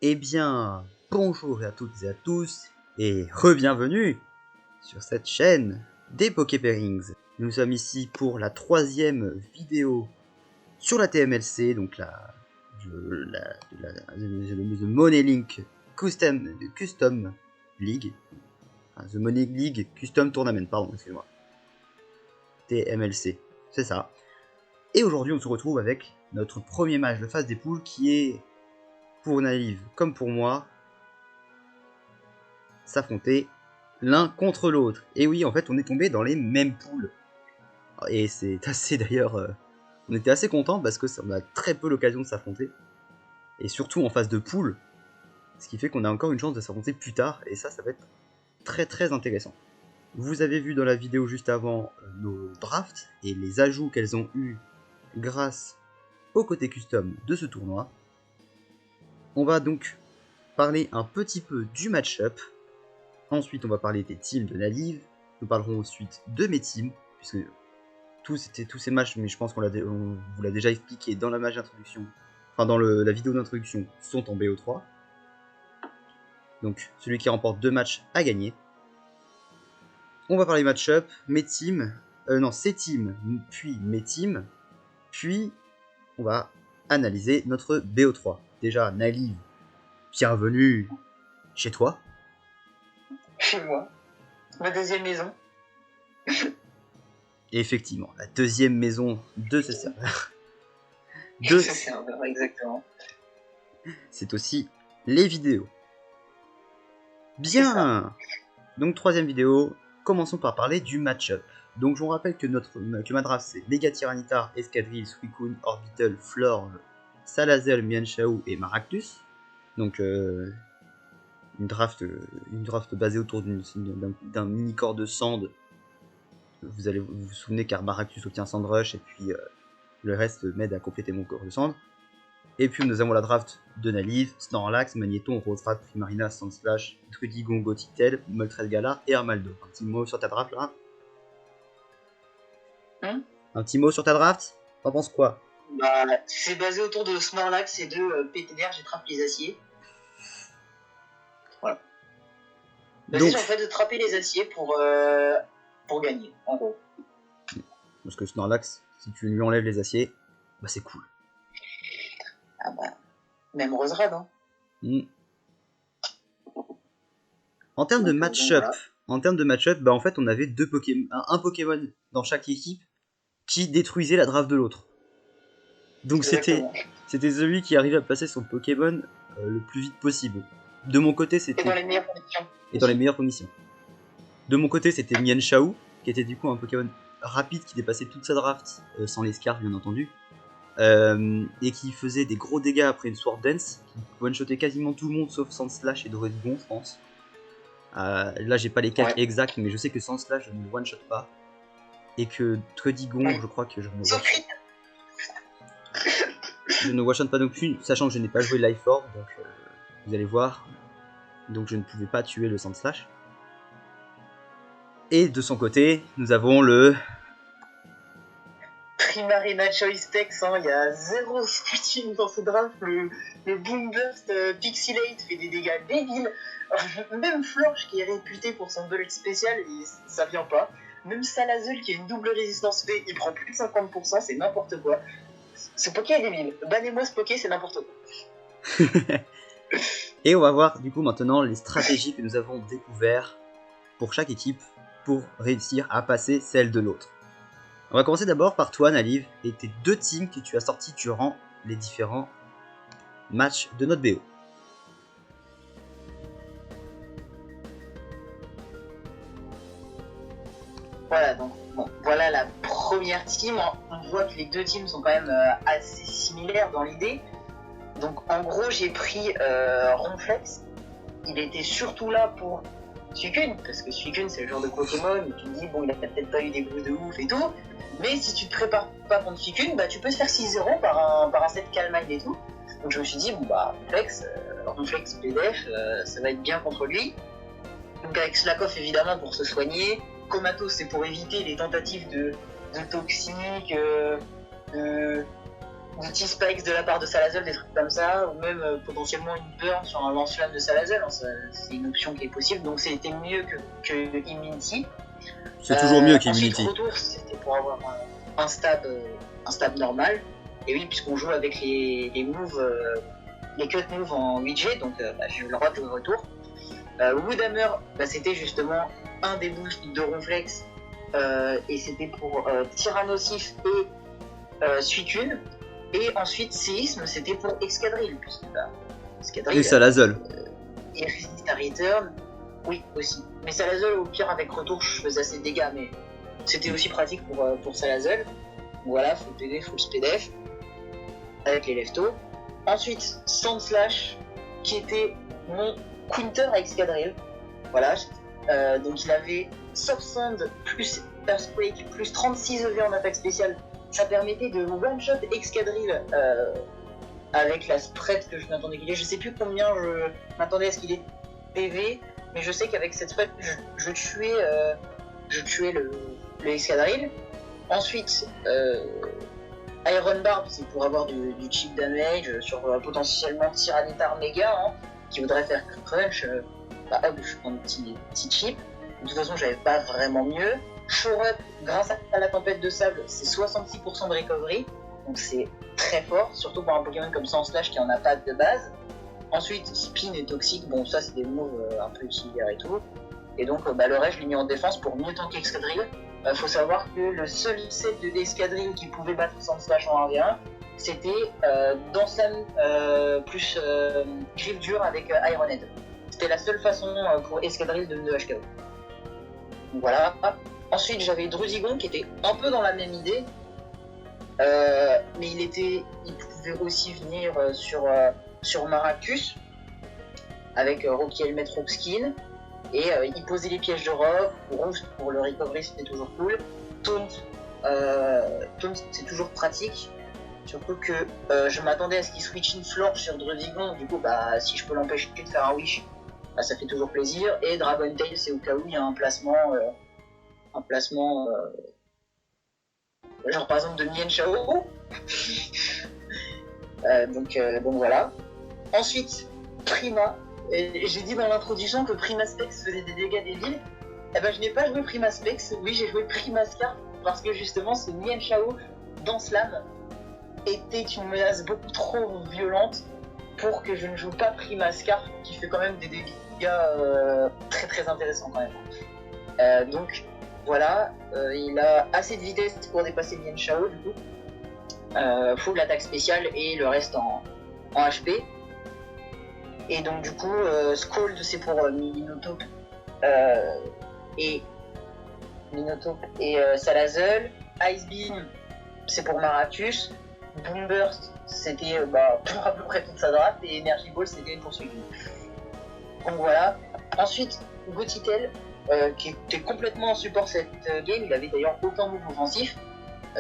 Eh bien, bonjour à toutes et à tous, et re-bienvenue sur cette chaîne des Poké-Pairings. Nous sommes ici pour la 3e vidéo sur la TMLC, donc The Money Link Custom League. Enfin, The Money League Custom Tournament, pardon, excusez-moi. TMLC, c'est ça. Et aujourd'hui, on se retrouve avec notre premier match de phase des poules qui est, pour Naive comme pour moi, s'affronter l'un contre l'autre. Et oui, en fait, on est tombé dans les mêmes poules. Et c'est assez d'ailleurs... on était assez contents parce que on a très peu l'occasion de s'affronter. Et surtout en phase de poule. Ce qui fait qu'on a encore une chance de s'affronter plus tard. Et ça va être très très intéressant. Vous avez vu dans la vidéo juste avant nos drafts et les ajouts qu'elles ont eu grâce au côté custom de ce tournoi. On va donc parler un petit peu du match-up. Ensuite, on va parler des teams de Naive. Nous parlerons ensuite de mes teams, puisque tous ces matchs, mais je pense qu'on vous l'a déjà expliqué dans la match d'introduction, enfin dans la vidéo d'introduction, sont en BO3. Donc, celui qui remporte 2 matchs a gagné. On va parler match-up, mes teams, ces teams, puis mes teams, puis on va analyser notre BO3. Déjà, Naive, bienvenue chez toi. Chez moi. Ma deuxième maison. Et effectivement, la deuxième maison de ce serveur. Ce serveur, exactement. C'est aussi les vidéos. Bien. Donc, 3e vidéo, commençons par parler du match-up. Donc, je vous rappelle que ma draft, c'est Mega Tyranitar, Escadrille, Suicune, Orbital, Florge, Salazzle, Mienshao et Maractus. Donc, une draft basée autour d'un mini-corps de Sand. Vous allez vous souvenir car Maractus obtient Sandrush et puis le reste m'aide à compléter mon corps de Sand. Et puis nous avons la draft de Naive, Snorlax, Magneton, Roserat, Primarina, Sandslash, Trudigon, Gothitelle, Moltres Galar et Armaldo. Un petit mot sur ta draft là ? Un petit mot sur ta draft ? T'en penses quoi ? Bah, c'est basé autour de Snorlax et de PTDR, j'attrape les aciers. Voilà. Basé sur le fait de trapper les aciers pour gagner, en gros. Parce que Snorlax, si tu lui enlèves les aciers, bah c'est cool. Ah bah, même Roserad, hein. En termes de match-up, bah en fait on avait un Pokémon dans chaque équipe qui détruisait la draft de l'autre. Donc c'était celui qui arrivait à placer son Pokémon le plus vite possible. De mon côté c'était... Et dans les meilleures conditions. Et dans les meilleures conditions. De mon côté c'était Mienshao, qui était du coup un Pokémon rapide qui dépassait toute sa draft, sans les Scarfs bien entendu. Et qui faisait des gros dégâts après une Sword Dance, qui one-shotait quasiment tout le monde sauf Sandslash et Druddigon, je pense. Là j'ai pas les calques exacts, mais je sais que Sandslash je ne one-shot pas. Et que Druddigon, je crois que je ne one-shot pas non plus, sachant que je n'ai pas joué Life Orb, donc vous allez voir. Donc je ne pouvais pas tuer le Sandslash. Et de son côté, nous avons le... Primarina Choice Tex, hein, il y a 0 scouting dans ce draft, le Boom Burst Pixelate fait des dégâts débiles, même Florge qui est réputé pour son build spécial, ça vient pas, même Salazzle qui a une double résistance V, il prend plus de 50%, c'est n'importe quoi. Ce Poké est débile, bannez-moi ce Poké, c'est n'importe quoi. Et on va voir du coup maintenant les stratégies que nous avons découvertes pour chaque équipe pour réussir à passer celle de l'autre. On va commencer d'abord par toi, Naive, et tes 2 teams que tu as sortis durant les différents matchs de notre BO. Voilà, donc bon, voilà la première team. On voit que les 2 teams sont quand même assez similaires dans l'idée. Donc en gros, j'ai pris Ronflex. Il était surtout là pour Suicune, parce que Suicune c'est le genre de Pokémon où tu te dis, bon, il a peut-être pas eu des boosts de ouf et tout, mais si tu te prépares pas contre Suicune, bah tu peux te faire 6-0 par un set Calmine et tout. Donc je me suis dit, bon bah, Ronflex PDF, ça va être bien contre lui. Donc avec Slakoff évidemment pour se soigner, Comatose c'est pour éviter les tentatives de toxiques, petits spikes de la part de Salazzle, des trucs comme ça, ou même potentiellement une burn sur un lance-flamme de Salazzle, hein, c'est une option qui est possible, donc c'était mieux que Immunity. C'est toujours mieux Ensuite, qu'Immunity. retour, c'était pour avoir un stab normal. Et oui, puisqu'on joue avec les moves, les cut moves en 8G, donc j'ai eu le droit de jouer retour. Woodhammer, c'était justement un des boosts de Ronflex, et c'était pour Tyrannosif et Suicune. Et ensuite, Séisme, c'était pour Excadrill, puisque Excadrill, Et Salazzle. et Resist à Return, oui, aussi. Mais Salazzle, au pire, avec retour, je faisais assez de dégâts, mais c'était aussi pratique pour Salazzle. Voilà, full PD, full SPDF, avec les leftos. Ensuite, Sand Slash, qui était mon counter à Excadrill. Voilà, donc il avait Soft Sand plus Earthquake plus 36 EV en attaque spéciale. Ça permettait de one-shot Excadrill avec la spread que je m'attendais qu'il ait. Je sais plus combien je m'attendais à ce qu'il ait PV, mais je sais qu'avec cette spread, je tuais le Excadrill. Ensuite, Iron Barb, c'est pour avoir du cheap damage sur potentiellement Tyranitar Mega, hein, qui voudrait faire crunch. Hop, je prends un petit chip. De toute façon, j'avais pas vraiment mieux. Shore Up, grâce à la tempête de sable, c'est 66% de recovery, donc c'est très fort, surtout pour un Pokémon comme Sand Slash qui en a pas de base. Ensuite, Spin et Toxic, bon ça c'est des moves un peu utilitaires et tout. Et donc le reste je l'ai mis en défense pour mieux tanker Excadrill. Faut savoir que le seul set de Excadrill qui pouvait battre Sand Slash en 1v1, c'était Danslam plus Griffe Dur avec Iron Head. C'était la seule façon pour Excadrill de HKO. Donc voilà. Ensuite, j'avais Drusigon qui était un peu dans la même idée, mais il pouvait aussi venir sur Maractus avec Rocky Helmet Rock Skin, et il posait les pièges de rock. Rouge pour le recovery, c'était toujours cool. Taunt, c'est toujours pratique, surtout que je m'attendais à ce qu'il switch une florche sur Drusigon. Du coup, si je peux l'empêcher de faire un wish, ça fait toujours plaisir. Et Dragon Tail, c'est au cas où il y a un placement genre par exemple de Mien Chao. Donc voilà. Ensuite, Prima. Et j'ai dit dans l'introduction que Prima Specs faisait des dégâts débiles. Je n'ai pas joué Prima Specs, oui j'ai joué Prima Scarf, parce que justement ce Mien Chao dans Slam était une menace beaucoup trop violente pour que je ne joue pas Prima Scarf, qui fait quand même des dégâts très très intéressants quand même. Donc voilà, il a assez de vitesse pour dépasser Mien Chao du coup. Full attaque spéciale et le reste en HP. Et donc du coup, Scald c'est pour Minotaur et Salazzle. Ice Beam c'est pour Maractus. Boomburst c'était pour à peu près toute sa draft, et Energy Ball c'était pour Suicune. Donc voilà. Ensuite, Gothitelle, qui était complètement en support cette game, il avait d'ailleurs aucun move offensif,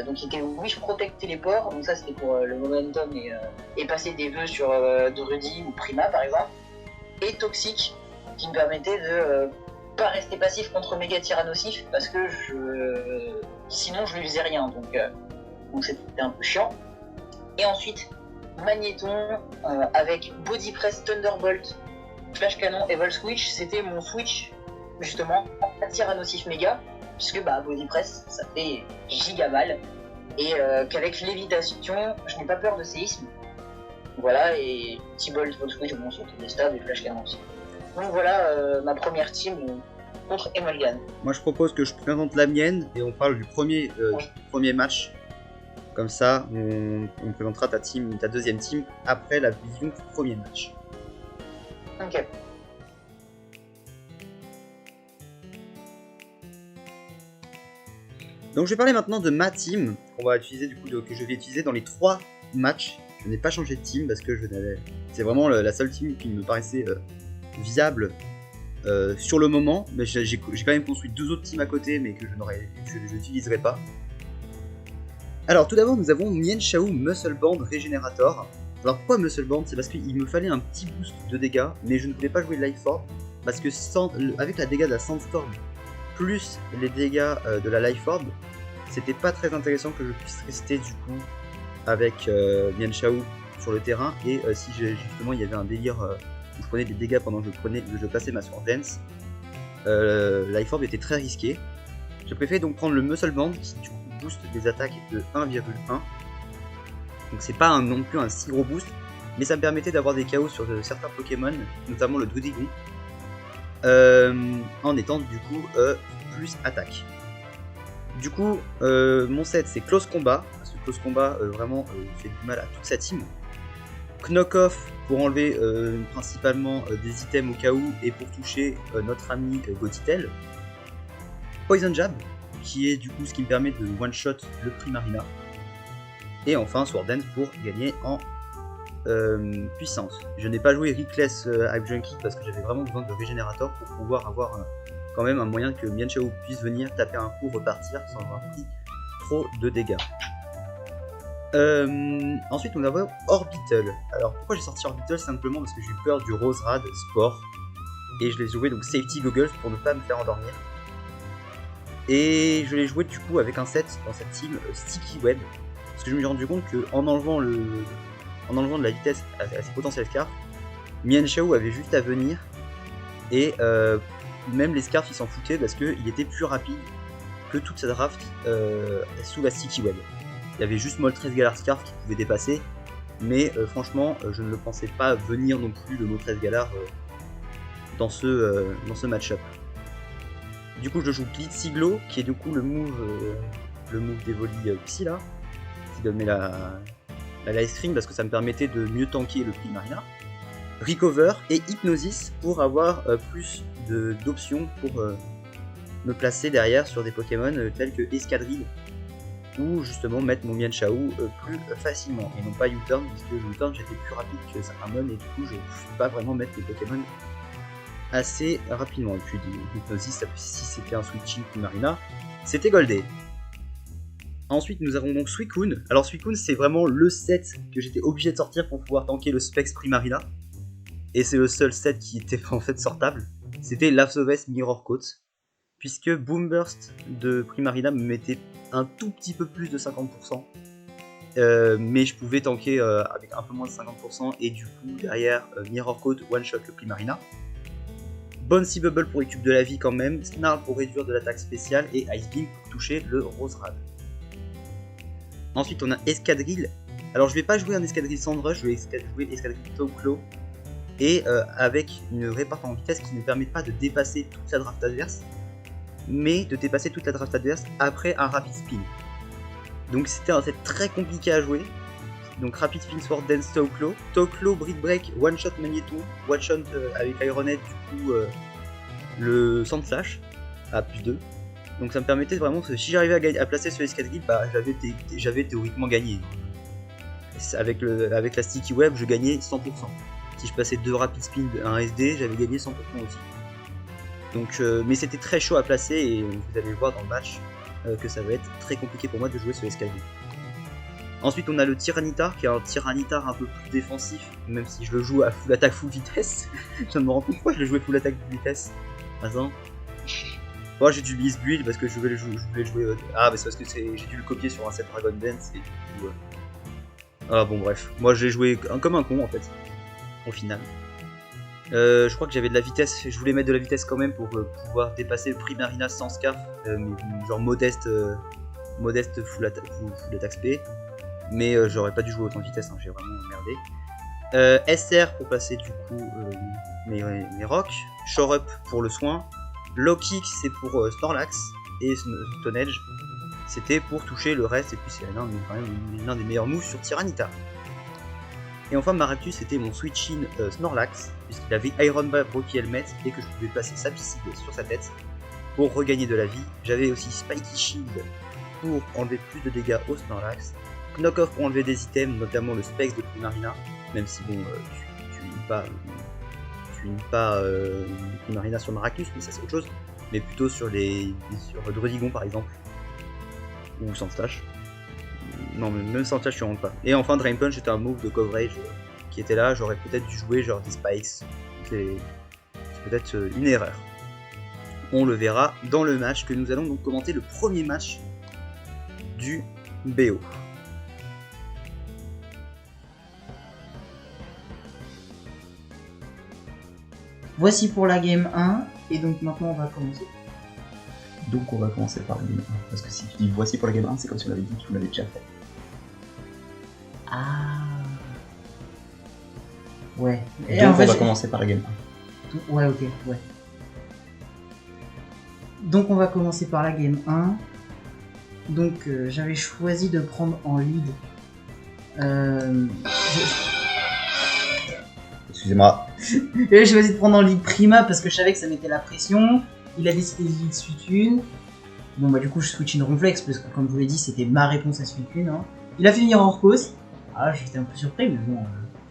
donc il était Wish Protect Téléport, donc ça c'était pour le momentum et passer des vœux sur Drudy ou Prima par exemple, et Toxic, qui me permettait de pas rester passif contre Mega Tyrannosif, parce que sinon je lui faisais rien, donc c'était un peu chiant. Et ensuite, Magnéton avec Body Press, Thunderbolt, Flash Cannon et Vol Switch, c'était mon switch justement à Tyrannosif Mega, puisque Body Press ça fait giga mal, et qu'avec lévitation je n'ai pas peur de séisme. Voilà, et T-Bolt, Vol Switch, bon c'était des stabs et Flash Cannon aussi. Donc voilà ma première team contre Emolgan. Moi je propose que je présente la mienne et on parle du premier match. Comme ça, on présentera ta deuxième team après la vision du premier match. Ok. Donc je vais parler maintenant de ma team qu'on va utiliser que je vais utiliser dans les 3 matchs. Je n'ai pas changé de team parce que c'est vraiment la seule team qui me paraissait viable sur le moment, mais j'ai quand même construit 2 autres teams à côté, mais que je n'utiliserai pas. Alors tout d'abord nous avons Mien Chao Muscle Band Régénérator. Alors pourquoi Muscle Band? C'est parce qu'il me fallait un petit boost de dégâts, mais je ne voulais pas jouer Life Orb, parce que avec la dégâts de la Sandstorm plus les dégâts de la Life Orb, c'était pas très intéressant que je puisse rester du coup avec Mian Chao sur le terrain, et si justement il y avait un délire où je prenais des dégâts pendant que je passais ma Sword Dance, Life Orb était très risqué. J'ai préféré donc prendre le Muscle Band qui du coup booste des attaques de 1,1. Donc c'est pas non plus un si gros boost, mais ça me permettait d'avoir des KO sur certains Pokémon, notamment le Druddigon, en étant du coup plus attaque. Du coup, mon set c'est Close Combat, parce que Close Combat vraiment fait du mal à toute sa team. Knock Off pour enlever principalement des items au cas où et pour toucher notre ami Gothitelle. Poison Jab, qui est du coup ce qui me permet de one-shot le Primarina. Et enfin Sword Dance pour gagner en puissance. Je n'ai pas joué Reckless Hype Junkie parce que j'avais vraiment besoin de Régénérateur pour pouvoir avoir quand même un moyen que Mian Chao puisse venir taper un coup, repartir sans avoir pris trop de dégâts. Ensuite on a Orbital. Alors pourquoi j'ai sorti Orbital? Simplement parce que j'ai eu peur du Roserad Sport et je l'ai joué donc Safety Goggles pour ne pas me faire endormir. Et je l'ai joué du coup avec un set dans cette team Sticky Web, parce que je me suis rendu compte qu'en enlevant de la vitesse à ses potentiels scarfs, Mian Chao avait juste à venir et même les scarfs ils s'en foutaient parce qu'il était plus rapide que toute sa draft sous la Sticky Web. Il y avait juste Moltres Galar Scarf qui pouvait dépasser, mais franchement je ne le pensais pas venir non plus le Moltres Galar dans ce match-up. Du coup je joue Blitziglo qui est du coup le move d'Evoli Psy là, qui donnait la live stream parce que ça me permettait de mieux tanker le Primarina. Recover et Hypnosis pour avoir plus d'options pour me placer derrière sur des Pokémon tels que Escadrille, ou justement mettre mon Mian Chao plus facilement, et non pas U-Turn, puisque le U-Turn j'étais plus rapide que Sacramon et du coup je ne peux pas vraiment mettre les Pokémon assez rapidement. Et puis Hypnosis, si c'était un Switching Primarina, c'était Goldé. Ensuite nous avons donc Suicune. Alors Suicune c'est vraiment le set que j'étais obligé de sortir pour pouvoir tanker le Specs Primarina, et c'est le seul set qui était en fait sortable. C'était Lapsovest Mirror Coat, puisque Boomburst de Primarina me mettait un tout petit peu plus de 50%, mais je pouvais tanker avec un peu moins de 50%, et du coup derrière Mirror Coat one shot le Primarina. Bouncy Bubble pour récup de la vie quand même, Snarl pour réduire de l'attaque spéciale, et Ice Beam pour toucher le Roserad. Ensuite on a Escadrille. Alors je vais pas jouer un Escadrille Sandrush, je vais jouer Escadrille Toclo, et avec une répartition en vitesse qui ne permet pas de dépasser toute la draft adverse, mais de dépasser toute la draft adverse après un Rapid Spin. Donc c'était un set très compliqué à jouer. Donc Rapid Spin, Sword Dance, Toclo, Brick Break, One Shot Magneton, One Shot avec Ironhead, du coup le Sand Slash à plus 2. Donc ça me permettait vraiment, si j'arrivais à placer ce Escadrille, bah, j'avais théoriquement gagné. Avec la Sticky Web, je gagnais 100%. Si je passais 2 Rapid Spin, un SD, j'avais gagné 100% aussi. Donc, mais c'était très chaud à placer, et vous allez voir dans le match que ça va être très compliqué pour moi de jouer ce Escadrille. Ensuite on a le Tyranitar, qui est un Tyranitar un peu plus défensif, même si je le joue à full attaque full vitesse. Je viens de me rendre compte pourquoi je le jouais full attaque full vitesse. Attends. Bon, j'ai dû lise build parce que je voulais jouer. Ah, mais c'est parce que j'ai dû le copier sur un set Dragon Dance et du coup. Ah bon, bref. Moi j'ai joué comme un con en fait, au final. Je crois que j'avais de la vitesse, je voulais mettre de la vitesse quand même pour pouvoir dépasser le Primarina sans scarf, genre modeste full attaque SP. Mais j'aurais pas dû jouer autant de vitesse, hein, j'ai vraiment merdé. SR pour passer du coup mes rocs, Shore Up pour le soin, Low Kick c'est pour Snorlax, et Stone Edge c'était pour toucher le reste, et puis c'est l'un des meilleurs moves sur Tyranitar. Et enfin Maractus c'était mon switch-in Snorlax, puisqu'il avait Iron Ball Rocky Helmet et que je pouvais placer sa piscine sur sa tête pour regagner de la vie. J'avais aussi Spiky Shield pour enlever plus de dégâts au Snorlax, Knock Off pour enlever des items, notamment le Specs de Primarina, même si bon tu n'es pas Primarina sur Maractus, mais ça c'est autre chose, mais plutôt sur Druddigon par exemple, ou Sandslash. Non, mais même Sandslash tu rentres pas. Et enfin Drain Punch c'était un move de coverage qui était là, j'aurais peut-être dû jouer genre des Spikes, c'est peut-être une erreur. On le verra dans le match que nous allons donc commenter, le premier match du BO. Voici pour la game 1, et donc maintenant on va commencer. Donc on va commencer par la game 1. Parce que si tu dis voici pour la game 1, c'est comme si on avait dit que tu l'avais déjà fait. Ah. Ouais. Et donc on va commencer par la game 1. Ouais, ok, ouais. Donc on va commencer par la game 1. Donc j'avais choisi de prendre en lead. Excusez-moi. J'avais choisi de prendre en lead Prima parce que je savais que ça mettait la pression. Il a décidé de lead Suicune. Bon bah du coup je switch une Ronflex parce que comme je vous l'ai dit c'était ma réponse à Suicune. Hein. Il a fait venir Orcos. Ah j'étais un peu surpris mais bon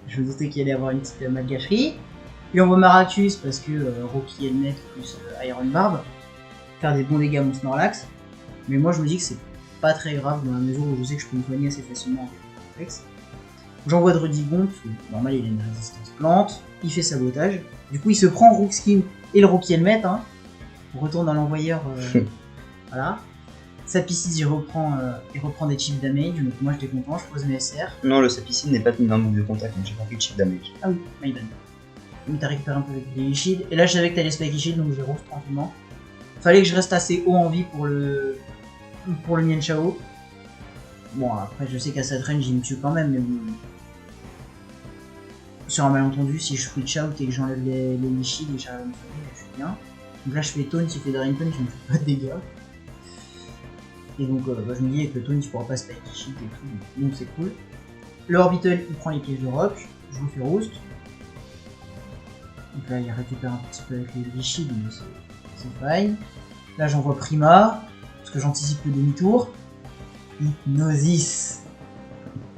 je me doutais qu'il allait avoir une petite malgâcherie. Il envoie Maractus parce que Rocky Helmet plus Iron Barb. Faire des bons dégâts à mon Snorlax. Mais moi je me dis que c'est pas très grave dans la mesure où je sais que je peux me soigner assez facilement avec Ronflex. J'envoie Dredigon, parce que normal il a une résistance plante, il fait sabotage. Du coup il se prend Rookskin et le Rocky Helmet, hein. On retourne dans l'envoyeur, voilà. Sapicide il reprend des chips damage, donc moi j'étais content, je pose mes SR. Non, le Sapicide n'est pas mis dans le move de contact, donc j'ai pas pris de chip damage. Ah oui, my bad. Mais t'as récupéré un peu avec les shields, et là je savais que t'allais Spiky Shield, donc j'ai rose tranquillement. Fallait que je reste assez haut en vie pour le Mienshao. Bon après je sais qu'à cette range il me tue quand même, mais bon... Sur un malentendu, si je switch out et que j'enlève les shields et que j'arrive à me soigner, je suis bien. Donc là je fais taunt, il fait Drain Punch, je me fais pas de dégâts. Et donc je me dis avec le taunt il pourra pas Spiky Shield et tout, donc c'est cool. Le Orbital il prend les pièges de rock, je vous fais roost. Donc là il récupère un petit peu avec les shields, mais c'est fine. Là j'envoie Prima, parce que j'anticipe le demi-tour. Hypnosis.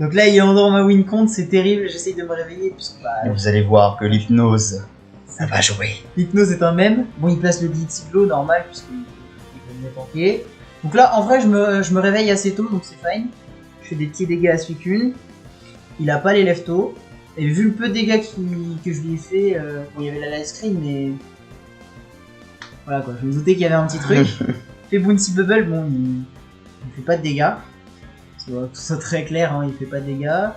Donc là il est endort ma win count, c'est terrible, j'essaye de me réveiller puisque Et vous allez voir que l'hypnose, ça va jouer. L'hypnose est un mème. Bon il place le Ditziglo normal puisqu'il peut me tanker. Donc là en vrai je me réveille assez tôt donc c'est fine. Je fais des petits dégâts à Suicune. Il a pas les leftos. Et vu le peu de dégâts que je lui ai fait, bon il y avait la live screen mais... Voilà quoi, je me doutais qu'il y avait un petit truc. Fait Bouncy Bubble, bon il fait pas de dégâts. Tout ça très clair, hein, il fait pas de dégâts.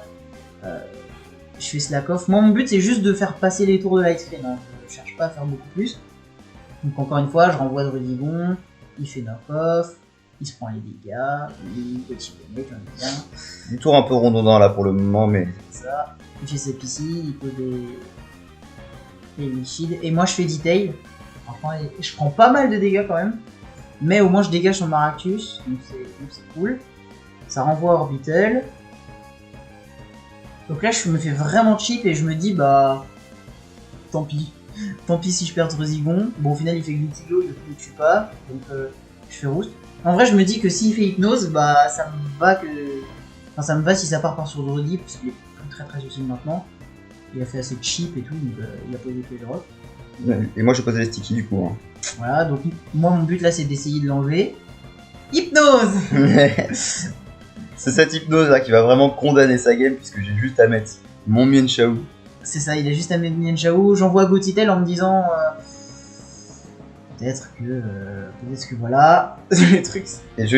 Je fais slack off. Moi mon but c'est juste de faire passer les tours de light screen, hein. Je cherche pas à faire beaucoup plus. Donc encore une fois je renvoie Dredigon, il fait knock off, il se prend les dégâts, il petit peu j'en ai bien. Des tours un peu redondants là pour le moment mais... C'est ça, il fait ses PC, il peut des liquides. Et moi je fais Detail. Enfin, je prends pas mal de dégâts quand même. Mais au moins je dégage son Maractus, donc c'est cool. Ça renvoie Orbital. Donc là je me fais vraiment cheap et je me dis bah... Tant pis. Tant pis si je perds Dredigon. Bon au final il fait Glitilo, du coup il tue pas. Donc je fais roost. En vrai je me dis que s'il fait Hypnose, bah ça me va que... Enfin ça me va si ça part sur Dredi, parce qu'il est plus très utile maintenant. Il a fait assez cheap et tout, donc il a posé les rock. Et moi je posais les sticky du coup. Hein. Voilà, donc moi mon but là c'est d'essayer de l'enlever. Hypnose. C'est cette hypnose là qui va vraiment condamner sa game puisque j'ai juste à mettre mon Mienshao. C'est ça, il a juste à mettre Mienshao. J'envoie Gotitel en me disant peut-être que voilà les trucs. Et je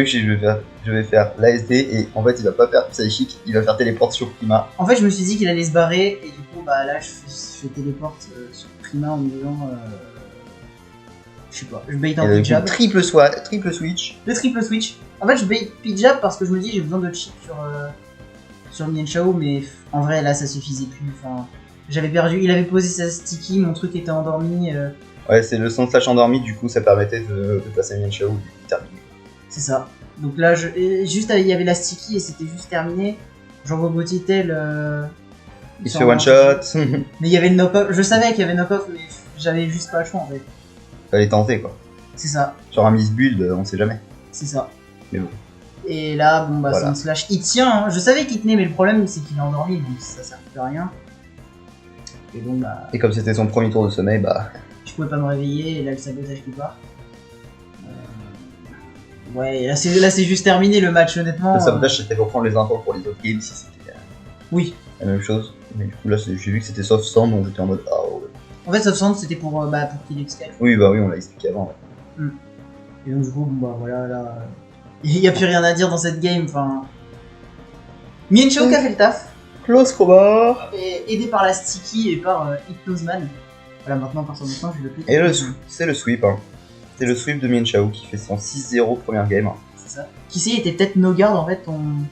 vais faire l'ASD et en fait il va pas faire Psychic, il va faire téléport sur Prima. En fait je me suis dit qu'il allait se barrer et du coup bah là je fais téléporte sur Prima en me disant je sais pas, je bait un Pidjab. Triple switch. Le triple switch. En fait je bait Pidjab parce que je me dis j'ai besoin de cheat sur Mienshao mais en vrai là ça suffisait plus. Enfin, j'avais perdu, il avait posé sa sticky, mon truc était endormi. Ouais c'est le son slash endormi, du coup ça permettait de passer Mienshao ou de terminer. C'est ça. Donc là juste il y avait la sticky et c'était juste terminé. J'envoie Gotitel. Il se fait one shot. Mais il y avait le knock-off, je savais qu'il y avait knock-off mais j'avais juste pas le choix en fait. Fallait tenter quoi. C'est ça. Sur un misbuild, on sait jamais. C'est ça. Mais bon. Et là, bon bah voilà. Son slash, il tient, hein. Je savais qu'il tenait mais le problème c'est qu'il est endormi donc ça sert plus à rien. Et donc bah... Et comme c'était son premier tour de sommeil, bah... Je pouvais pas me réveiller et là le sabotage qui part. Ouais, là c'est juste terminé le match honnêtement. Le sabotage c'était pour prendre les infos pour les autres games si c'était... Oui. La même chose. Mais du coup là j'ai vu que c'était soft stand donc j'étais en mode ah ouais. En fait soft stand c'était pour qu'il escape. Oui bah oui on l'a expliqué avant ouais. Et donc du coup bon bah voilà là... Il y a plus rien à dire dans cette game, enfin... Mienshao qui a fait le taf. Close combat. Aidé par la sticky et par Hypnoseman. Voilà, maintenant, à partir de maintenant, je le plus. Et c'est le sweep, hein. C'est le sweep de Mian Chao qui fait son 6-0 première game. C'est ça. Qui sait, il était peut-être no guard en fait, Non,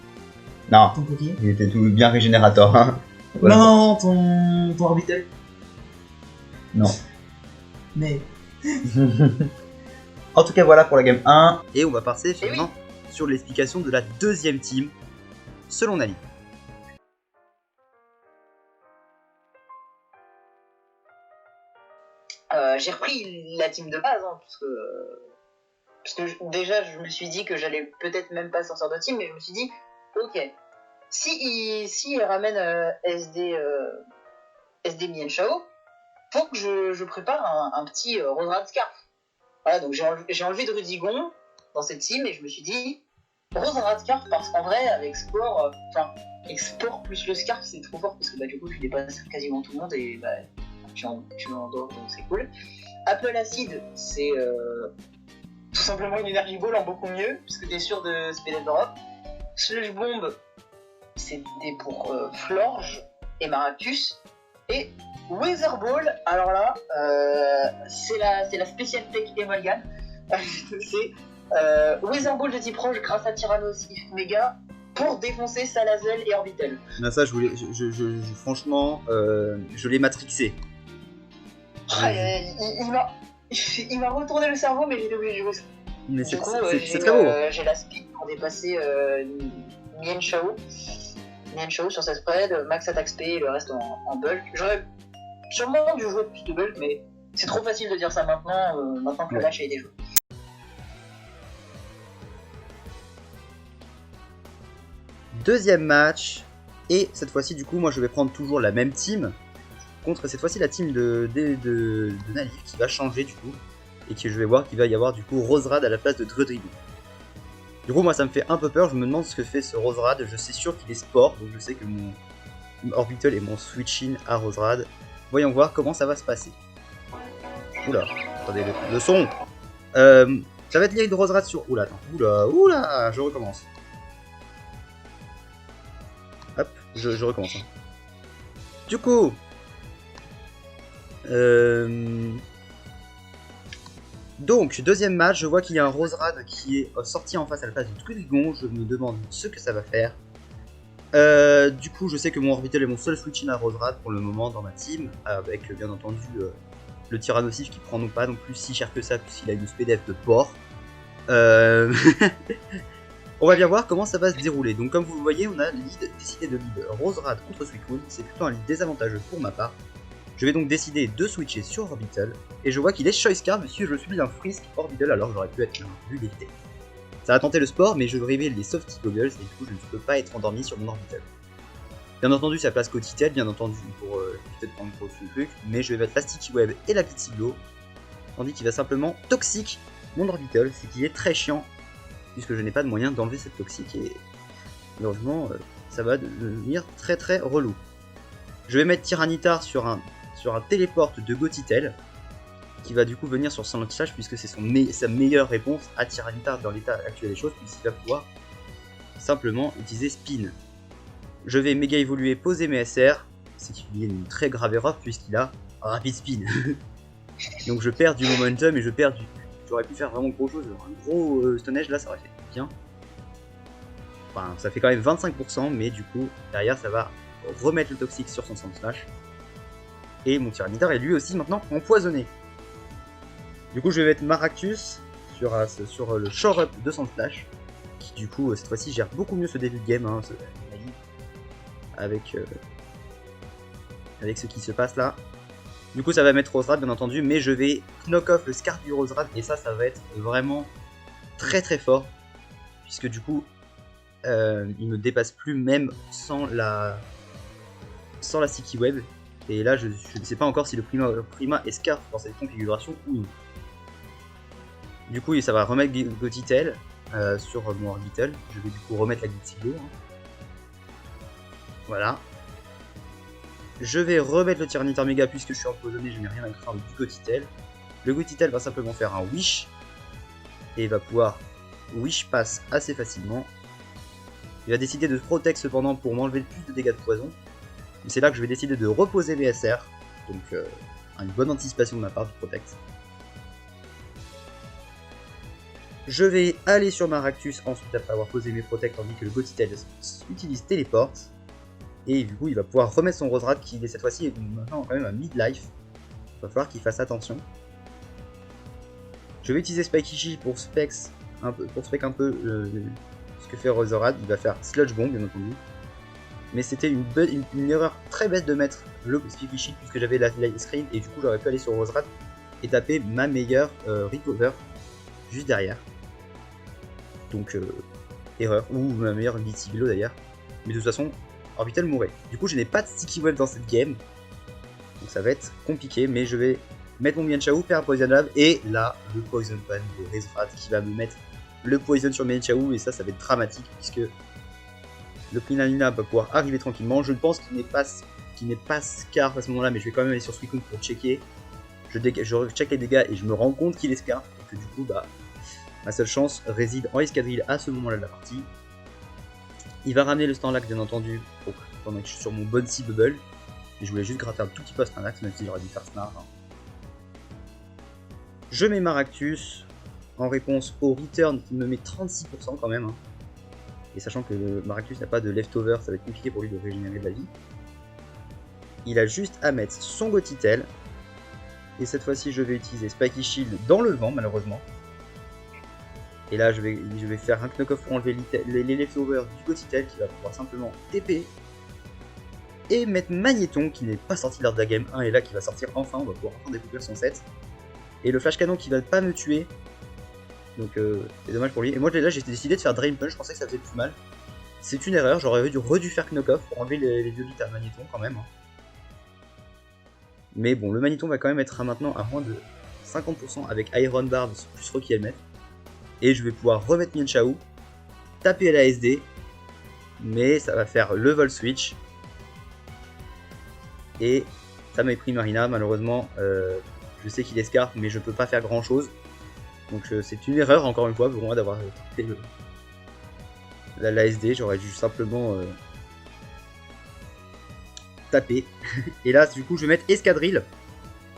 ton coquille. il était tout bien régénérateur. Hein. Voilà. Non, ton orbital. Non. Mais. En tout cas, voilà pour la game 1. Et on va passer finalement sur l'explication de la deuxième team, selon Nali. J'ai repris la team de base, hein, parce que déjà je me suis dit que j'allais peut-être même pas sortir de team, mais je me suis dit, ok, si il ramène SD Mian Chao, faut que je prépare un petit Rosrad Scarf. Voilà, donc j'ai enlevé de Rudigon dans cette team et je me suis dit, Rosrad Scarf, parce qu'en vrai, avec Sport, avec Sport plus le Scarf, c'est trop fort, parce que du coup, tu dépasses quasiment tout le monde et tu en dehors, donc c'est cool. Apple Acid, c'est tout simplement une Energy Ball en beaucoup mieux, puisque t'es sûr de speed drop. Slush Bomb, c'est pour Florge et Maractus. Et Weather Ball, alors là, c'est la spéciale tech Emolgan. C'est Weather Ball de type Roche grâce à Tyrannosif Mega pour défoncer Salazzle et Orbital. Non, ça, franchement, je l'ai matrixé. Il m'a retourné le cerveau, mais j'étais obligé de jouer ça. Mais du coup, c'est très beau. J'ai la speed pour dépasser Mian Chao sur sa spread, max attack speed et le reste en bulk. J'aurais sûrement dû jouer plus de bulk, mais c'est trop facile de dire ça maintenant que le match a été joué. Deuxième match, et cette fois-ci, du coup, moi je vais prendre toujours la même team. Contre cette fois-ci la team de Nali qui va changer du coup et que je vais voir qu'il va y avoir du coup Rosrad à la place de Druidrigo. Du coup moi ça me fait un peu peur, je me demande ce que fait ce Rosrad, je sais sûr qu'il est sport, donc je sais que mon Orbital et mon switch-in à Rosrad. Voyons voir comment ça va se passer. Oula, attendez le son. Ça va être lié de Rosrad sur... Oula, attends, oula, je recommence. Hop, je recommence. Hein. Du coup... Donc, deuxième match, je vois qu'il y a un Rosrad qui est sorti en face à la place de Druidrigon. Je me demande ce que ça va faire. Du coup, je sais que mon Orbital est mon seul switch-in à Rosrad pour le moment dans ma team. Avec, bien entendu, le Tyrannosif qui prend non pas non plus si cher que ça, puisqu'il a une SPDF de porc. On va bien voir comment ça va se dérouler. Donc, comme vous le voyez, on a décidé de lead Rosrad contre Suicune. C'est plutôt un lead désavantageux pour ma part. Je vais donc décider de switcher sur Orbital, et je vois qu'il est Choice Card, monsieur, je suis un Frisk Orbital, alors j'aurais pu être vu d'éviter. Ça va tenter le sport, mais je révèle les Softy Goggles, et du coup je ne peux pas être endormi sur mon Orbital. Bien entendu, ça place Cotitel, bien entendu, pour peut-être prendre pour le truc, mais je vais mettre la Sticky Web et la Blitz-Iglo, tandis qu'il va simplement toxique mon Orbital, ce qui est très chiant, puisque je n'ai pas de moyen d'enlever cette toxique, et malheureusement, ça va devenir très très relou. Je vais mettre Tyranitar sur un téléporte de Gotitel qui va du coup venir sur son slash puisque c'est sa meilleure réponse à Tyranitar dans l'état actuel des choses, puisqu'il va pouvoir simplement utiliser Spin. Je vais méga évoluer, poser mes SR, c'est qu'il y a une très grave erreur puisqu'il a Rapid Spin. Donc je perds du momentum et j'aurais pu faire vraiment gros chose, un gros Stone Edge là ça aurait fait bien. Enfin ça fait quand même 25%, mais du coup derrière ça va remettre le toxique sur son sound slash. Et mon Tyranitar est lui aussi maintenant empoisonné. Du coup je vais mettre Maractus sur le shore up de son slash, qui du coup cette fois-ci gère beaucoup mieux ce début de game, hein, avec ce qui se passe là. Du coup ça va mettre Rosrad bien entendu, mais je vais knock off le Scarf du Rosrad, et ça va être vraiment très très fort, puisque du coup il me dépasse plus même sans la Sticky Web. Et là je ne sais pas encore si le Prima est Scarf dans cette configuration ou non. Du coup ça va remettre Gotitel sur mon Orbital. Je vais du coup remettre la Glitzigo. Hein. Voilà. Je vais remettre le Tyranitar Mega puisque je suis empoisonné, je n'ai rien à craindre du Gotitel. Le Gotitel va simplement faire un Wish. Et il va pouvoir Wish Pass assez facilement. Il va décider de Protect cependant pour m'enlever le plus de dégâts de poison. C'est là que je vais décider de reposer les SR. Donc une bonne anticipation de ma part du Protect. Je vais aller sur Maractus ensuite après avoir posé mes Protect tandis que le Gothitelle utilise Téléporte. Et du coup il va pouvoir remettre son Roserad qui cette fois-ci est maintenant quand même à mid-life. Il va falloir qu'il fasse attention. Je vais utiliser Spikey pour spec un peu ce que fait Roserad. Il va faire Sludge Bomb bien entendu. Mais c'était une erreur très bête de mettre le Spikey Shield puisque j'avais la screen et du coup j'aurais pu aller sur Roserad et taper ma meilleure recover juste derrière. Donc erreur, ou ma meilleure Blitzy Below d'ailleurs. Mais de toute façon, Orbital mourait. Du coup je n'ai pas de Sticky Web dans cette game. Donc ça va être compliqué, mais je vais mettre mon Mienshao, faire un Poison Lab, et là, le Poison Pan de Rezrad qui va me mettre le Poison sur Mienshao, et ça va être dramatique, puisque le Primarina va pouvoir arriver tranquillement. Je pense qu'il n'est pas Scarf à ce moment-là, mais je vais quand même aller sur Suicune pour checker. Je check les dégâts et je me rends compte qu'il est Scarf, et que du coup, bah, ma seule chance réside en escadrille à ce moment-là de la partie. Il va ramener le Snorlax bien entendu, pendant que je suis sur mon Bouncy Bubble. Et je voulais juste gratter un tout petit peu à Snorlax, même si j'aurais dû faire Snar. Hein. Je mets Maractus en réponse au Return qui me met 36% quand même. Hein. Et sachant que le Maractus n'a pas de leftover, ça va être compliqué pour lui de régénérer de la vie. Il a juste à mettre son Gothitelle. Et cette fois-ci, je vais utiliser Spikey Shield dans le vent, malheureusement. Et là, je vais faire un knock-off pour enlever les leftovers du Gothitelle qui va pouvoir simplement TP. Et mettre Magnéton qui n'est pas sorti lors de la game 1 et là qui va sortir enfin, on va pouvoir enfin découvrir son set. Et le Flash Canon qui va pas me tuer. Donc c'est dommage pour lui. Et moi là j'ai décidé de faire Drain Punch, je pensais que ça faisait plus mal. C'est une erreur, j'aurais dû faire Knock-Off pour enlever les 2 bits à Magnéton quand même. Mais bon, le Magnéton va quand même être maintenant à moins de 50% avec Iron Barb plus Rocky Helmet. Et je vais pouvoir remettre Mienshao, taper la SD. Mais ça va faire le Vol Switch. Et ça m'a pris Marina, malheureusement, je sais qu'il est Scarf, mais je peux pas faire grand chose. Donc c'est une erreur, encore une fois, pour moi d'avoir fait la SD, j'aurais dû simplement taper. Et là, du coup, je vais mettre Escadrille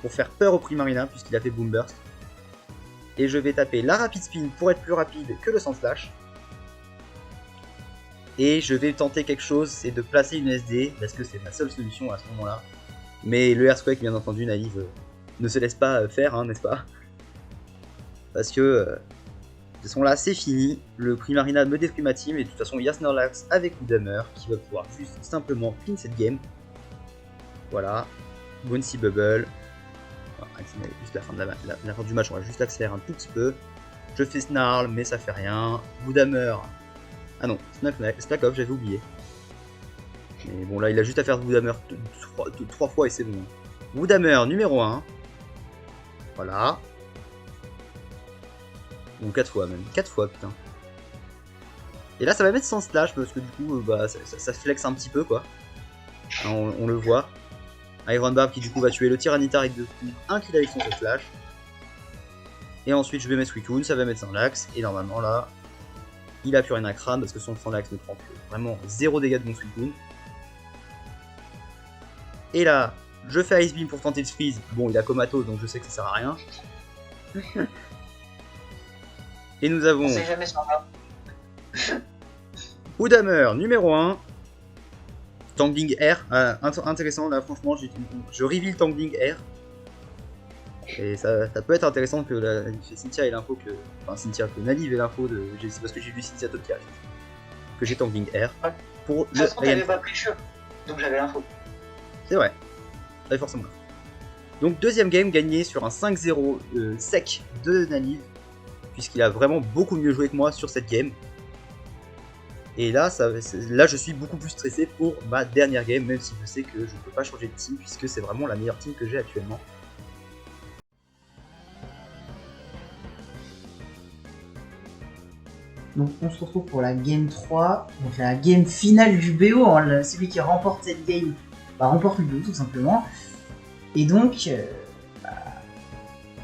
pour faire peur au Primarina, puisqu'il a fait Boom Burst. Et je vais taper la Rapid Spin pour être plus rapide que le Sand Slash. Et je vais tenter quelque chose, c'est de placer une SD, parce que c'est ma seule solution à ce moment-là. Mais le Earthquake, bien entendu, naïve, ne se laisse pas faire, hein, n'est-ce pas? Parce que, de toute façon là, c'est fini. Le Primarina me détruit ma team, et de toute façon, il y a Snorlax avec Woodhammer, qui va pouvoir juste simplement pin cette game. Voilà. Bouncy Bubble. Voilà, juste la fin, la fin du match, on va juste accélérer un tout petit peu. Je fais Snarl, mais ça fait rien. Woodhammer. Ah non, Snack Off, j'avais oublié. Mais bon, là, il a juste à faire Woodhammer 3 fois et c'est bon. Woodhammer numéro 1. Voilà. Ou 4 fois même. 4 fois, putain. Et là, ça va mettre sans slash parce que du coup, bah, ça flex un petit peu, quoi. On le voit. Iron Barb qui, du coup, va tuer le Tyranitar avec 1 kill avec son slash. Et ensuite, je vais mettre Suicune, ça va mettre Snorlax. Et normalement, là, il a plus rien à crâne parce que son Snorlax ne prend vraiment 0 dégâts de mon Suicune. Et là, je fais Ice Beam pour tenter de freeze. Bon, il a comatose donc je sais que ça sert à rien. Et nous avons. On sait jamais sur moi. Woodhammer numéro 1. Tangling Air. Intéressant là, franchement, je reveal Tangling Air. Et ça peut être intéressant que Cynthia ait l'info que. Enfin, Cynthia, que Nalive ait l'info de. C'est parce que j'ai vu Cynthia Top 4. Que j'ai Tangling Air. Ouais. Pour de toute façon, t'avais pas pris chaud. Donc j'avais l'info. C'est vrai. J'avais forcément. Donc, deuxième game gagné sur un 5-0 sec de Nalive. Puisqu'il a vraiment beaucoup mieux joué que moi sur cette game. Et là, là, je suis beaucoup plus stressé pour ma dernière game, même si je sais que je ne peux pas changer de team, puisque c'est vraiment la meilleure team que j'ai actuellement. Donc on se retrouve pour la game 3, donc la game finale du BO, hein, celui qui remporte cette game remporte le BO tout simplement. Et donc,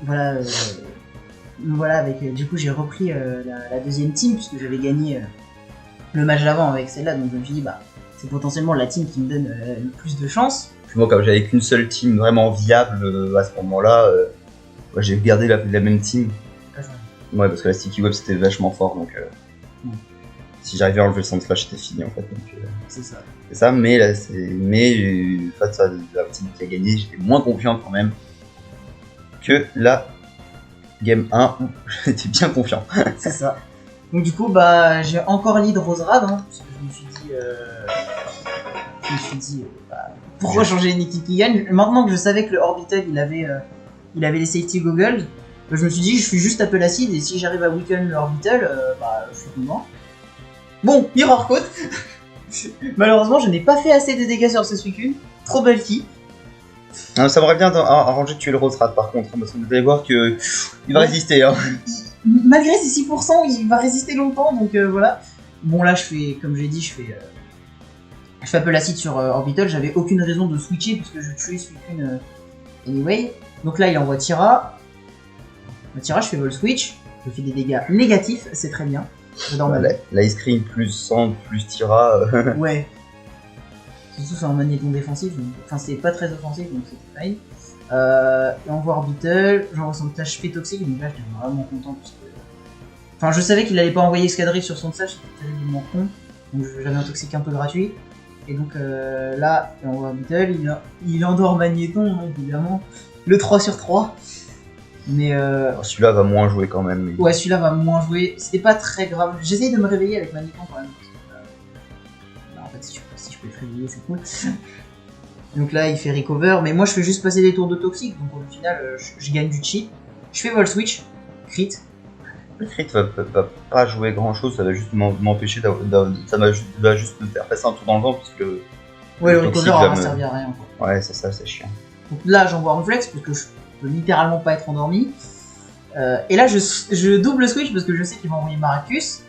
voilà, avec, du coup j'ai repris la deuxième team puisque j'avais gagné le match d'avant avec celle-là, donc je me suis dit c'est potentiellement la team qui me donne le plus de chance. Puis moi, comme j'avais qu'une seule team vraiment viable à ce moment-là, moi, j'ai gardé la même team. Ouais, parce que la Sticky Web c'était vachement fort, donc si j'arrivais à enlever le sound slash, c'était fini en fait. C'est ça. C'est ça, mais là, face à la team qui a gagné, j'étais moins confiant quand même que la Game 1 où j'étais bien confiant. C'est ça. Donc du coup, bah, j'ai encore lead Roserad, hein, parce que je me suis dit, pourquoi changer une équipe qui gagne? Maintenant que je savais que le Orbital, il avait les safety goggles, je me suis dit, je suis juste Apple Acid, et si j'arrive à weaken le Orbital, je suis content. Bon, Mirror Coat. Malheureusement, je n'ai pas fait assez de dégâts sur ce Suicune. Trop bulky. Ça m'aurait bien arrangé de tuer le Roserad par contre, parce que vous allez voir que il va résister. Hein. Malgré ses 6%, il va résister longtemps, donc voilà. Bon là, je fais, comme j'ai dit, je fais Apple Acid sur Orbital. J'avais aucune raison de switcher puisque je tuais Suicune anyway. Donc là, il envoie Tira. Tira, je fais Vol Switch. Je fais des dégâts négatifs, c'est très bien. J'adore la Ice Cream plus 100 plus Tira. Ouais. Surtout c'est un magnéton défensif, donc... enfin c'est pas très offensif donc c'était fine. Et on voit Orbital, j'envoie son HP toxique, donc là j'étais vraiment content parce que... Enfin je savais qu'il allait pas envoyer Escadrille sur son stage, c'était terriblement con, donc j'avais un toxique un peu gratuit. Et donc là, on voit Orbital, il endort Magnéton évidemment, le 3 sur 3. Mais celui-là va moins jouer quand même. Ouais, celui-là va moins jouer, c'était pas très grave. J'essaye de me réveiller avec Magnéton quand même. En fait, si je peux te réveiller, c'est cool. Donc là, il fait recover, mais moi je fais juste passer des tours de toxique, donc au final, je gagne du cheat. Je fais Vol Switch, crit. Le crit va pas jouer grand chose, ça va juste m'empêcher ça va juste me faire passer un tour dans le vent, parce que. Ouais, le recover va servir à rien. Quoi. Ouais, c'est ça, c'est chiant. Donc là, j'envoie un flex, parce que je peux littéralement pas être endormi. Et là, je double switch, parce que je sais qu'il va envoyer Maracus.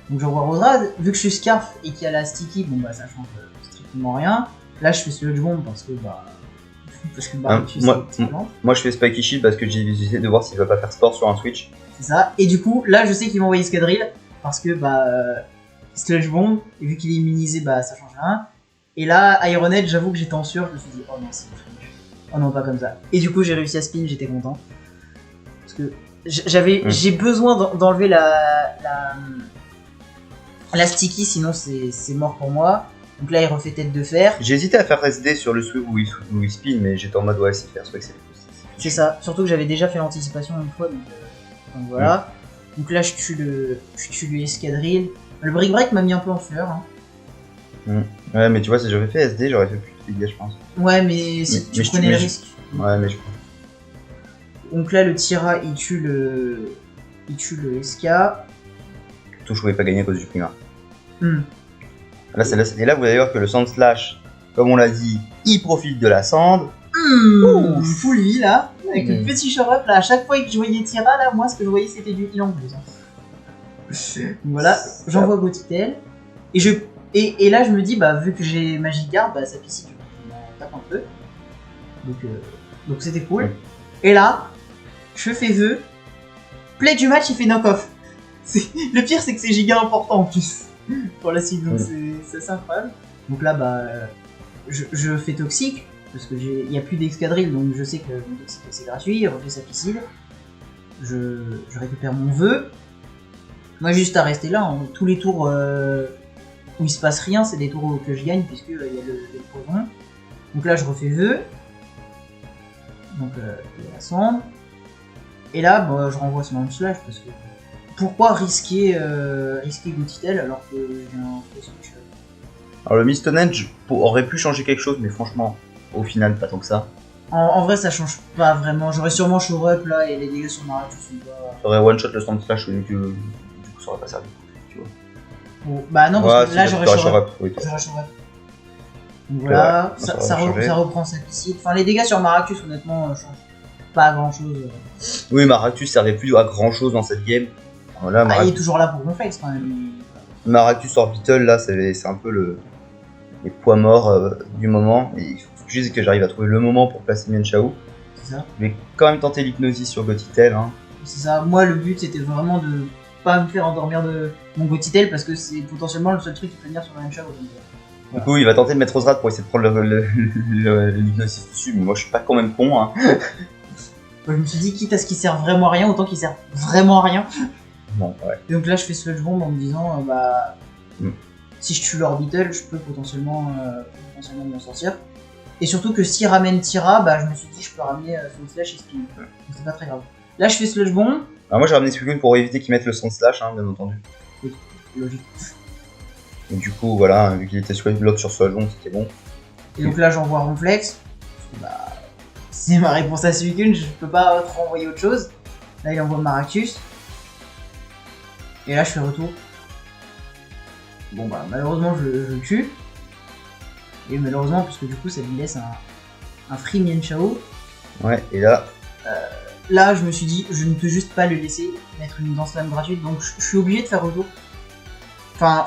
Donc j'envoie Roserad, vu que je suis Scarf et qu'il y a la Sticky, bon bah ça change strictement rien. Là je fais Sludge Bomb parce que moi je fais Spiky Shield parce que j'ai essayé de voir s'il va pas faire sport sur un switch. C'est ça, et du coup là je sais qu'il va envoyer Escadrille parce que Sludge Bomb, et vu qu'il est immunisé ça change rien. Et là Ironhead, j'avoue que j'étais en sûr, je me suis dit oh non c'est finish. Oh non pas comme ça. Et du coup j'ai réussi à spin, j'étais content. Parce que j'ai besoin d'enlever la Sticky, sinon c'est mort pour moi. Donc là il refait tête de fer. J'ai hésité à faire SD sur le sweep où il spin, mais j'étais en mode ouais c'est faire swing c'est ça, surtout que j'avais déjà fait l'anticipation une fois, donc voilà. Donc là je tue le Escadrille. Le Brick Break m'a mis un peu en fleur. Hein. Ouais mais tu vois si j'avais fait SD j'aurais fait plus de dégâts je pense. Ouais mais si tu prenais le risque. Ouais mais je... Donc là le Tira il tue le SK. Tout je pouvais pas gagner à cause du primaire. Et là, vous allez voir que le Sand Slash, comme on l'a dit, il profite de la sand. Full vie là, avec le petit show-up là. À chaque fois que je voyais Tira, là, moi ce que je voyais c'était du heal en plus. Voilà, j'envoie Gotitel. Et là, je me dis, vu que j'ai Magigard, ça piscine, je m'en tape un peu. Donc c'était cool. Et là, je fais vœu. Play du match, il fait knock-off. Le pire, c'est que c'est giga important en plus. Pour la cible, donc c'est incroyable. Donc là, je fais toxique, parce que il n'y a plus d'escadrille, donc je sais que mon toxique c'est gratuit, il refait sa piscine. Je récupère mon vœu. Moi, juste à rester là, hein. Tous les tours où il se passe rien, c'est des tours que je gagne, puisque il y a le poison. Donc là, je refais vœu. Donc il y a la cendre. Et là, je renvoie son arme slash, parce que. Pourquoi risquer Gotitel alors que j'ai un faux switch? Alors le Mist Edge aurait pu changer quelque chose, mais franchement, au final, pas tant que ça. En vrai, ça change pas vraiment. J'aurais sûrement show up là et les dégâts sur Maracus sont pas. J'aurais one shot le Stand Slash, du coup, ça aurait pas servi. Tu vois. Oh, non, parce que là j'aurais show up. J'aurais show up. Donc voilà, ça reprend sa piscine. Enfin, les dégâts sur Maracus, honnêtement, changent pas grand chose. Oui, Maracus servait plus à grand chose dans cette game. Voilà, il est toujours là pour Gonflex quand même. Maracus Orbital, là, c'est un peu les poids morts du moment. Et il faut juste que j'arrive à trouver le moment pour placer Mienshao. C'est ça. Je vais quand même tenter l'hypnosis sur Gotitel. Hein. C'est ça. Moi, le but, c'était vraiment de pas me faire endormir de mon Gotitel parce que c'est potentiellement le seul truc qui peut venir sur Mienshao. Du coup, il va tenter de mettre Ozrad pour essayer de prendre l'hypnosis dessus, mais moi je suis pas quand même con. Hein. Je me suis dit, quitte à ce qu'il sert vraiment à rien, autant qu'il sert vraiment à rien. Non, ouais. Et donc là, je fais Sludge Bomb en me disant, si je tue l'Orbital, je peux potentiellement m'en sortir. Et surtout que s'il ramène Tira, je me suis dit, je peux ramener son Slash et Spin. Donc c'est pas très grave. Là, je fais Sludge Bomb. Alors moi j'ai ramené Suicune pour éviter qu'il mette le son slash, hein, bien entendu. Oui, logique. Et du coup, voilà, vu qu'il était sur l'autre sur Sludge Bomb, c'était bon. Et donc là, j'envoie Ronflex. C'est ma réponse à Suicune, je peux pas te renvoyer autre chose. Là, il envoie Maractus. Et là, je fais retour. Bon, malheureusement, je le tue. Et malheureusement, parce que du coup, ça lui laisse un free Mienshao. Ouais, et là. Là, je me suis dit, je ne peux juste pas le laisser mettre une danse lame gratuite, donc je suis obligé de faire retour. Enfin,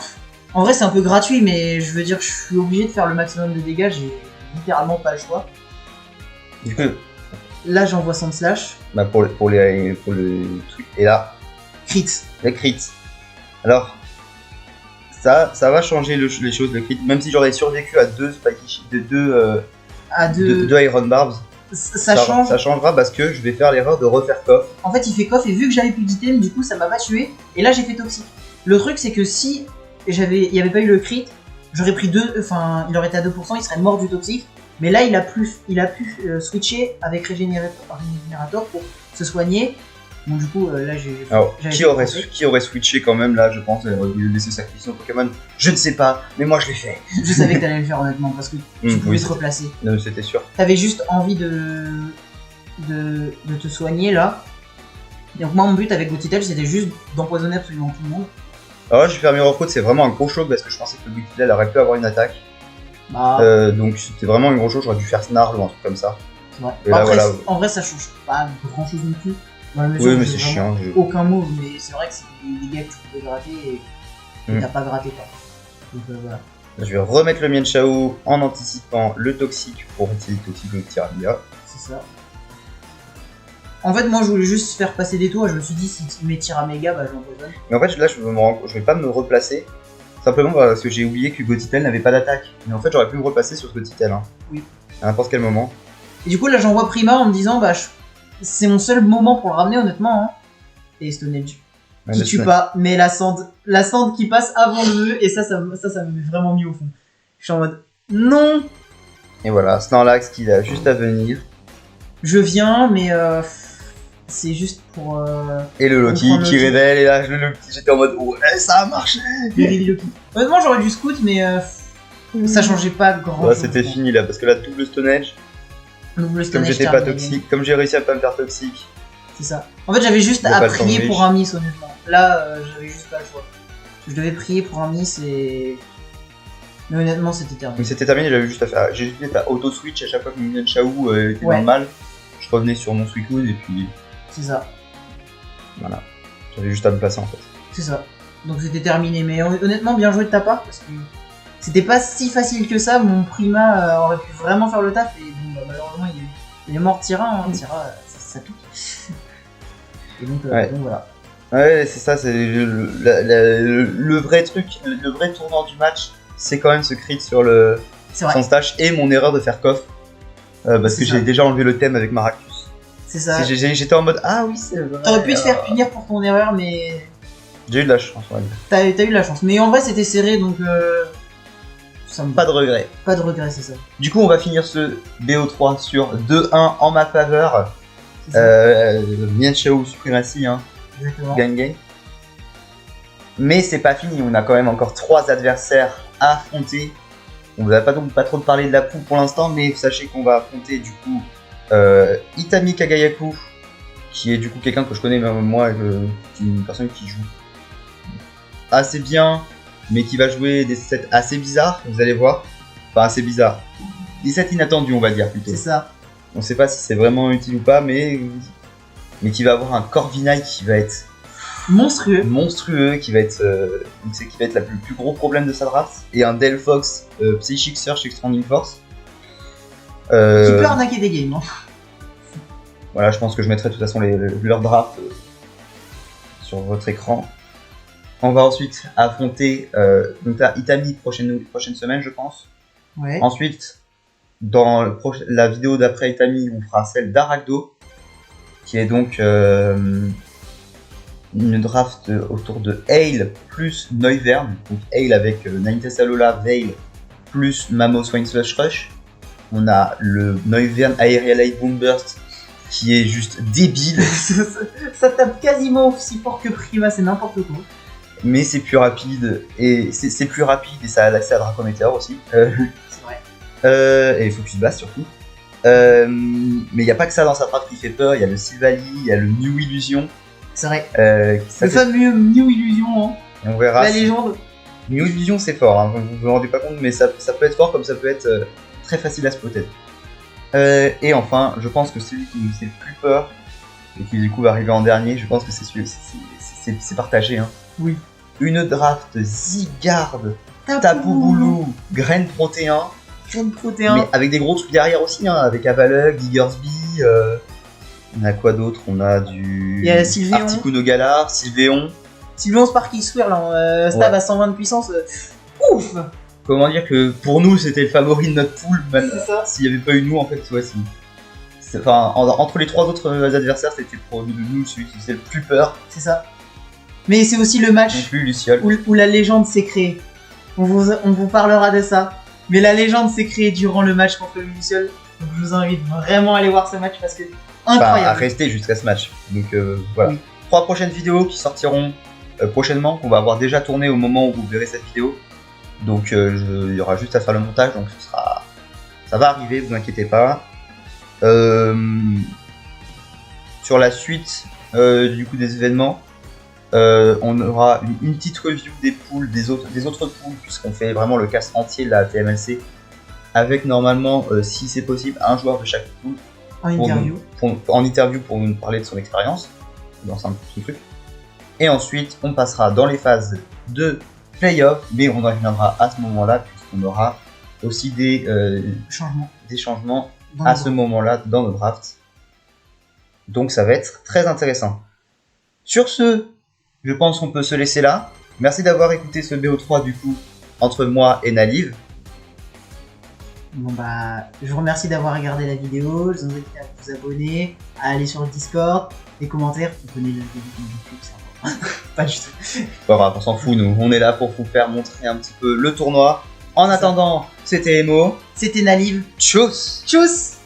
en vrai, c'est un peu gratuit, mais je veux dire, je suis obligé de faire le maximum de dégâts, j'ai littéralement pas le choix. Du coup. Là, j'envoie Sand Slash. Pour le truc. Et là. Crit. Le crit. Alors. Ça va changer les choses, le crit. Même si j'aurais survécu à deux Iron Barbs. Ça changera parce que je vais faire l'erreur de refaire coffre. En fait, il fait coffre et vu que j'avais plus d'item, du coup, ça m'a pas tué. Et là, j'ai fait toxique. Le truc, c'est que si il y avait pas eu le crit, j'aurais pris il aurait été à 2%, il serait mort du toxique. Mais là, il a pu switcher avec Régénérateur pour se soigner. Donc du coup, là, Alors, qui aurait switché quand même, là, je pense, laisser sacrifier son Pokémon? Je ne sais pas, mais moi je l'ai fait. Je savais que t'allais le faire honnêtement, parce que tu pouvais te replacer. Non, c'était sûr. T'avais juste envie de te soigner, là. Et donc moi, mon but avec Gotitel, c'était juste d'empoisonner absolument tout le monde. Alors là, j'ai fait Mirror Code, c'est vraiment un gros choc, parce que je pensais que le Gotitel aurait pu avoir une attaque. Donc c'était vraiment un gros choc, j'aurais dû faire Snarl ou un truc comme ça. Ouais. Et là, après, voilà. En vrai, ça change pas grand chose non plus. Oui, mais c'est chiant. Aucun move, mais c'est vrai que c'est des dégâts que tu pouvais gratter et t'as pas gratté quoi. Donc voilà. Je vais remettre le Mienshao en anticipant le toxique pour utiliser le toxique de Tyrania. C'est ça. En fait, moi je voulais juste faire passer des tours et je me suis dit si tu mets Tyraméga, je l'empoisonne. Mais en fait, là je vais pas me replacer. Simplement parce que j'ai oublié que Gotitel n'avait pas d'attaque. Mais en fait, j'aurais pu me replacer sur ce Gotitel. Hein. Oui. À n'importe quel moment. Et du coup, là j'envoie Prima en me disant c'est mon seul moment pour le ramener honnêtement. Hein. Et Stone Edge. Qui tue pas, mais la sand qui passe avant le vœu, et ça me met vraiment mis au fond. Je suis en mode non. Et voilà, Snorlax qui a juste à venir. Je viens, mais c'est juste pour. Et le Loki qui révèle, et là j'étais en mode ouais, ça a marché. Honnêtement, j'aurais dû scout, mais ça changeait pas grand chose. Ouais, c'était fini là, parce que là, double Stone Edge. Comme j'étais pas toxique, comme j'ai réussi à pas me faire toxique. C'est ça. En fait, j'avais juste à prier pour un miss, honnêtement. Là, j'avais juste pas le choix. Je devais prier pour un miss et. Mais honnêtement, c'était terminé. Mais c'était terminé, j'avais juste à faire. J'ai juste à auto-switch à chaque fois que mon Mienshao était dans le mal. Je revenais sur mon Suicune et puis. C'est ça. Voilà. J'avais juste à me placer en fait. C'est ça. Donc c'était terminé. Mais honnêtement, bien joué de ta part parce que c'était pas si facile que ça. Mon Prima aurait pu vraiment faire le taf et bon, malheureusement, il est mort Tyra. Hein. Tyra, ça pique. Et donc voilà. Ouais, c'est ça, c'est le vrai truc, le vrai tournant du match, c'est quand même ce crit sur son stash et mon erreur de faire coffre. Parce que j'ai déjà enlevé le thème avec Maractus. C'est ça. J'étais en mode ah oui, c'est vrai. T'aurais pu te faire punir pour ton erreur, mais. J'ai eu de la chance, ouais. T'as eu de la chance. Mais en vrai, c'était serré donc. Pas de regret. Pas de regret, c'est ça. Du coup, on va finir ce BO3 sur 2-1 en ma faveur. Mienshao Supremacy, hein. Exactement. Gang. Mais c'est pas fini, on a quand même encore 3 adversaires à affronter. On va pas trop parler de la poule pour l'instant, mais sachez qu'on va affronter du coup Itami Kagayaku, qui est du coup quelqu'un que je connais même moi, une personne qui joue assez bien, mais qui va jouer des sets assez bizarres, vous allez voir. Enfin assez bizarres. Des sets inattendus on va dire plutôt. C'est ça. On sait pas si c'est vraiment utile ou pas, mais qui va avoir un Corviknight qui va être monstrueux, qui va être le plus gros problème de sa draft, et un Delphox Psychic Search Expanding Force. Qui peut arnaquer des games. Hein. Voilà, je pense que je mettrai de toute façon leur draft sur votre écran. On va ensuite affronter donc là, Itami prochaine semaine, je pense. Ouais. Ensuite, dans la vidéo d'après Itami, on fera celle d'Aragdo, qui est donc une draft autour de Hale plus Noivern. Donc Hale avec Ninetales Alola, Veil plus Mamo Swine Slush Rush. On a le Noivern Aerial Boomburst qui est juste débile. Ça tape quasiment aussi fort que Prima, c'est n'importe quoi. Mais c'est plus rapide et c'est plus rapide et ça a l'accès à Dracometer aussi. C'est vrai. Et Focus Blast surtout. Mais il n'y a pas que ça dans sa draft qui fait peur. Il y a le Silvally, il y a le New Illusion. C'est vrai. Ça Le fameux New Illusion, hein. Et on verra. La légende. New Illusion c'est fort, hein. Vous vous rendez pas compte, mais ça peut être fort comme ça peut être très facile à spotter. Et enfin, je pense que celui qui nous fait le plus peur et qui du coup va arriver en dernier, je pense que c'est partagé. Hein. Oui. Une draft Zygarde, Tapu Bulu, Grain Protéin. Grain Protéin. Mais avec des gros trucs derrière aussi, hein, avec Avalugg, Diggersby. On a quoi d'autre? On a du. Il y a Sylveon. Articuno Galar, Sylveon. Sylveon Sparky Swirl, hein, stab à 120 de puissance. Ouf! Comment dire que pour nous c'était le favori de notre pool, même C'est ça. s'il n'y avait pas eu nous en fait, ouais, enfin, entre les trois autres adversaires, c'était pour nous celui qui faisait le plus peur. C'est ça. Mais c'est aussi le match Non plus Luciole. où la légende s'est créée. On vous parlera de ça. Mais la légende s'est créée durant le match contre le Luciole. Donc je vous invite vraiment à aller voir ce match parce que incroyable. À rester jusqu'à ce match. Donc voilà. Oui. 3 prochaines vidéos qui sortiront prochainement, qu'on va avoir déjà tourné au moment où vous verrez cette vidéo. Donc il y aura juste à faire le montage, donc ça va arriver, vous inquiétez pas. Sur la suite du coup des événements, on aura une petite review des poules, des autres poules, puisqu'on fait vraiment le cast entier de la TMLC, avec normalement, si c'est possible, un joueur de chaque poule En interview. en interview pour nous parler de son expérience dans un petit truc. Et ensuite, on passera dans les phases de playoff, mais on en reviendra à ce moment-là, puisqu'on aura aussi des changements à ce moment-là dans nos drafts. Donc ça va être très intéressant. Sur ce, je pense qu'on peut se laisser là. Merci d'avoir écouté ce BO3 du coup, entre moi et Naliv. Bon bah, je vous remercie d'avoir regardé la vidéo, je vous invite à vous abonner, à aller sur le Discord, les commentaires, vous connaissez la vidéo YouTube, c'est important. Pas du tout. Pas grave, on s'en fout nous, on est là pour vous faire montrer un petit peu le tournoi. En attendant, c'était Emo. C'était Naliv. Tchuss. Tchuss.